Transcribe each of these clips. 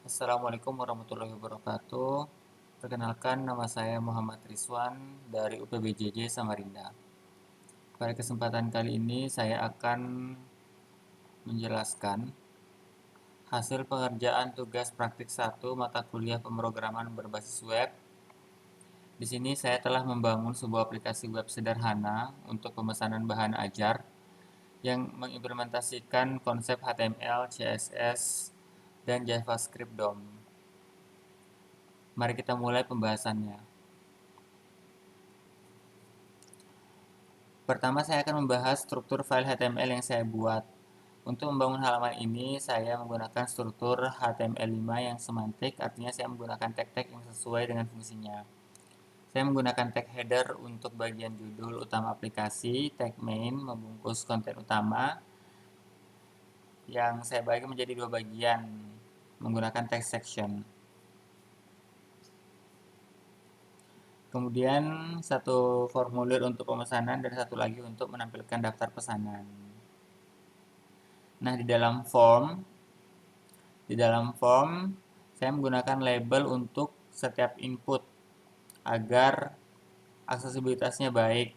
Assalamualaikum warahmatullahi wabarakatuh. Perkenalkan, nama saya Muhammad Rizwan dari UPBJJ Samarinda. Pada kesempatan kali ini saya akan menjelaskan hasil pengerjaan tugas praktik 1 mata kuliah pemrograman berbasis web. Di sini saya telah membangun sebuah aplikasi web sederhana untuk pemesanan bahan ajar yang mengimplementasikan konsep HTML, CSS, dan JavaScript DOM. Mari kita mulai pembahasannya. Pertama, saya akan membahas struktur file HTML yang saya buat. Untuk membangun halaman ini, saya menggunakan struktur HTML5 yang semantik, artinya saya menggunakan tag-tag yang sesuai dengan fungsinya. Saya menggunakan tag header untuk bagian judul utama aplikasi, tag main membungkus konten utama, yang saya bagi menjadi dua bagian, menggunakan text section. Kemudian satu formulir untuk pemesanan dan satu lagi untuk menampilkan daftar pesanan. Nah, di dalam form saya menggunakan label untuk setiap input agar aksesibilitasnya baik.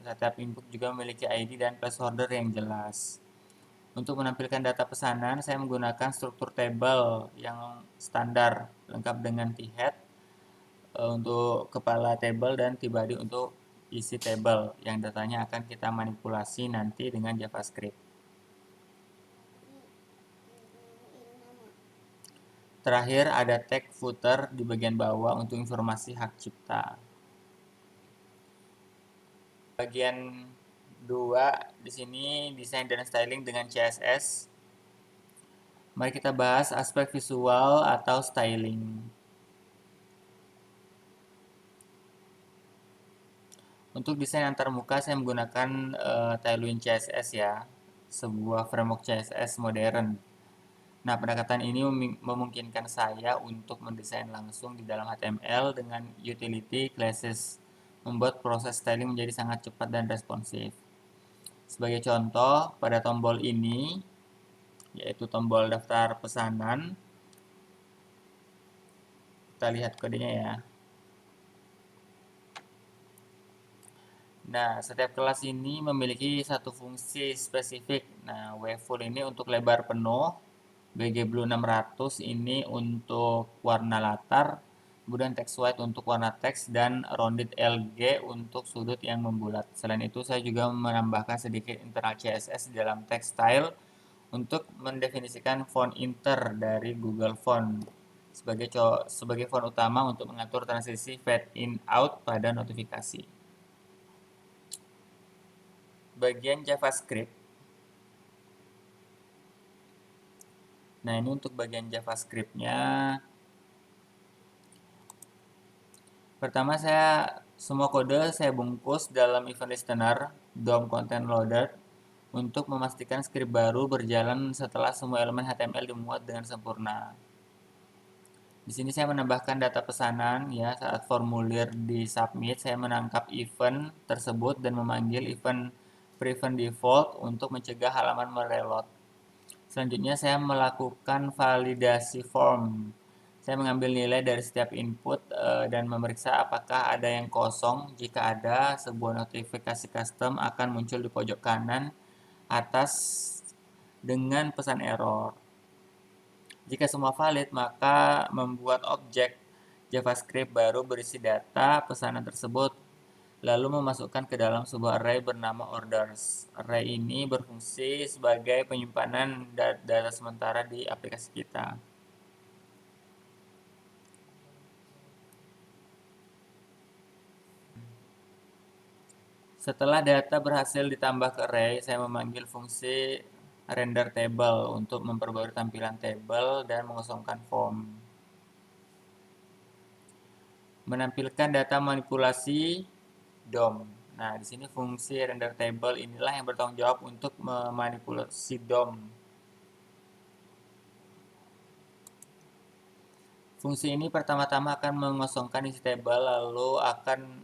Setiap input juga memiliki ID dan placeholder yang jelas. Untuk menampilkan data pesanan, saya menggunakan struktur table yang standar lengkap dengan t-head untuk kepala table dan t-body untuk isi table yang datanya akan kita manipulasi nanti dengan JavaScript. Terakhir ada tag footer di bagian bawah untuk informasi hak cipta. Bagian 2 di sini desain dan styling dengan CSS. Mari kita bahas aspek visual atau styling. Untuk desain antarmuka saya menggunakan Tailwind CSS ya, sebuah framework CSS modern. Nah, pendekatan ini memungkinkan saya untuk mendesain langsung di dalam HTML dengan utility classes, membuat proses styling menjadi sangat cepat dan responsif. Sebagai contoh, pada tombol ini, yaitu tombol daftar pesanan, kita lihat kodenya ya. Nah, setiap kelas ini memiliki satu fungsi spesifik. Nah, wfull ini untuk lebar penuh, BGBlue 600 ini untuk warna latar, kemudian text white untuk warna teks, dan rounded LG untuk sudut yang membulat. Selain itu, saya juga menambahkan sedikit internal CSS di dalam text style untuk mendefinisikan font inter dari Google Font sebagai font utama untuk mengatur transisi fade in out pada notifikasi. Bagian JavaScript. Nah, ini untuk bagian JavaScript-nya. Pertama, semua kode saya bungkus dalam event listener DOM content loader untuk memastikan script baru berjalan setelah semua elemen HTML dimuat dengan sempurna. Di sini saya menambahkan data pesanan ya, saat formulir di submit saya menangkap event tersebut dan memanggil event prevent default untuk mencegah halaman mereload. Selanjutnya saya melakukan validasi form. Saya mengambil nilai dari setiap input dan memeriksa apakah ada yang kosong. Jika ada, sebuah notifikasi custom akan muncul di pojok kanan atas dengan pesan error. Jika semua valid, maka membuat objek JavaScript baru berisi data pesanan tersebut, lalu memasukkan ke dalam sebuah array bernama orders. Array ini berfungsi sebagai penyimpanan data sementara di aplikasi kita. Setelah data berhasil ditambah ke array, saya memanggil fungsi render table untuk memperbarui tampilan table dan mengosongkan form. Menampilkan data manipulasi DOM. Nah, di sini fungsi render table inilah yang bertanggung jawab untuk memanipulasi DOM. Fungsi ini pertama-tama akan mengosongkan isi table, lalu akan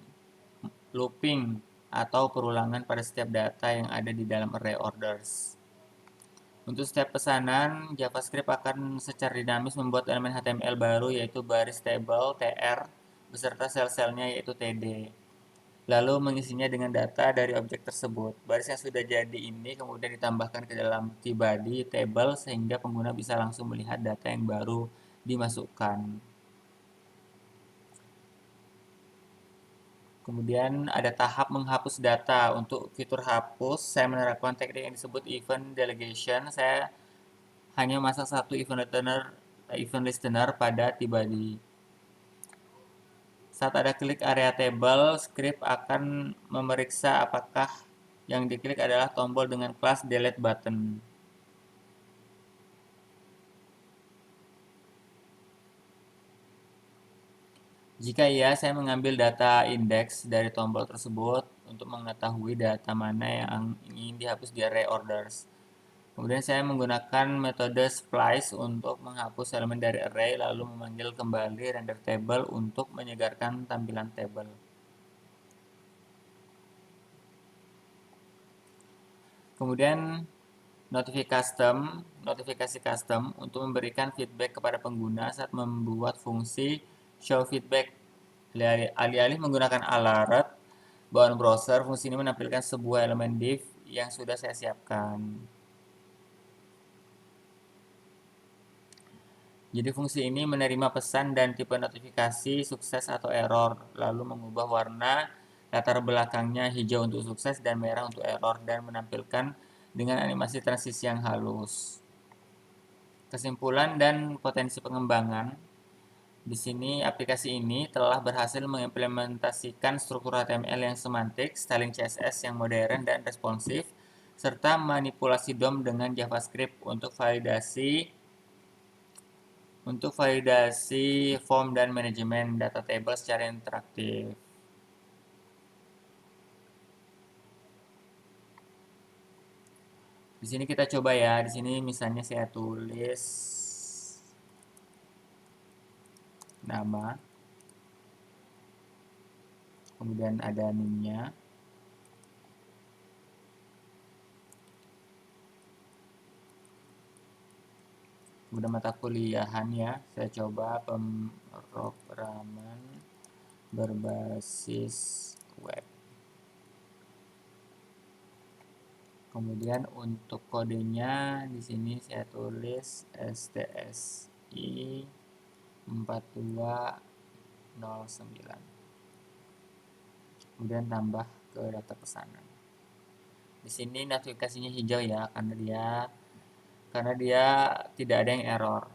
looping atau perulangan pada setiap data yang ada di dalam array orders. Untuk setiap pesanan, JavaScript akan secara dinamis membuat elemen HTML baru yaitu baris table tr beserta sel-selnya yaitu td. Lalu mengisinya dengan data dari objek tersebut. Baris yang sudah jadi ini kemudian ditambahkan ke dalam tbody table sehingga pengguna bisa langsung melihat data yang baru dimasukkan. Kemudian ada tahap menghapus data. Untuk fitur hapus, saya menerapkan teknik yang disebut event delegation. Saya hanya masang satu event listener pada tbody. Saat ada klik area table, script akan memeriksa apakah yang diklik adalah tombol dengan kelas delete button. Jika iya, saya mengambil data indeks dari tombol tersebut untuk mengetahui data mana yang ingin dihapus di array orders. Kemudian saya menggunakan metode splice untuk menghapus elemen dari array lalu memanggil kembali render table untuk menyegarkan tampilan table. Kemudian notifikasi custom untuk memberikan feedback kepada pengguna saat membuat fungsi show feedback. Alih-alih menggunakan alert bawaan browser, fungsi ini menampilkan sebuah elemen div yang sudah saya siapkan. Jadi fungsi ini menerima pesan dan tipe notifikasi sukses atau error, lalu mengubah warna latar belakangnya hijau untuk sukses dan merah untuk error, dan menampilkan dengan animasi transisi yang halus. Kesimpulan dan potensi pengembangan. Di sini aplikasi ini telah berhasil mengimplementasikan struktur HTML yang semantik, styling CSS yang modern dan responsif, serta manipulasi DOM dengan JavaScript untuk validasi form dan manajemen data table secara interaktif. Di sini kita coba ya. Di sini misalnya saya tulis nama, kemudian ada NIM-nya. Kemudian mata kuliahan ya, saya coba pemrograman berbasis web. Kemudian untuk kodenya di sini saya tulis STSI 4209. Kemudian tambah ke data pesanan. Di sini notifikasinya hijau ya, karena dia tidak ada yang error.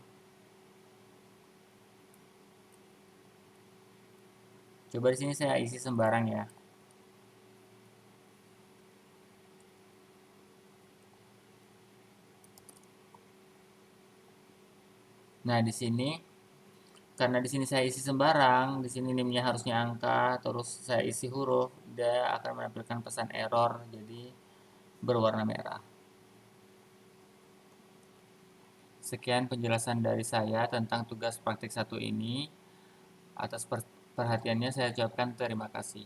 Coba di sini saya isi sembarang ya. Nah, di sini karena di sini saya isi sembarang, di sini NIM-nya harusnya angka, terus saya isi huruf, dia akan menampilkan pesan error, jadi berwarna merah. Sekian penjelasan dari saya tentang tugas praktik 1 ini. Atas perhatiannya saya ucapkan terima kasih.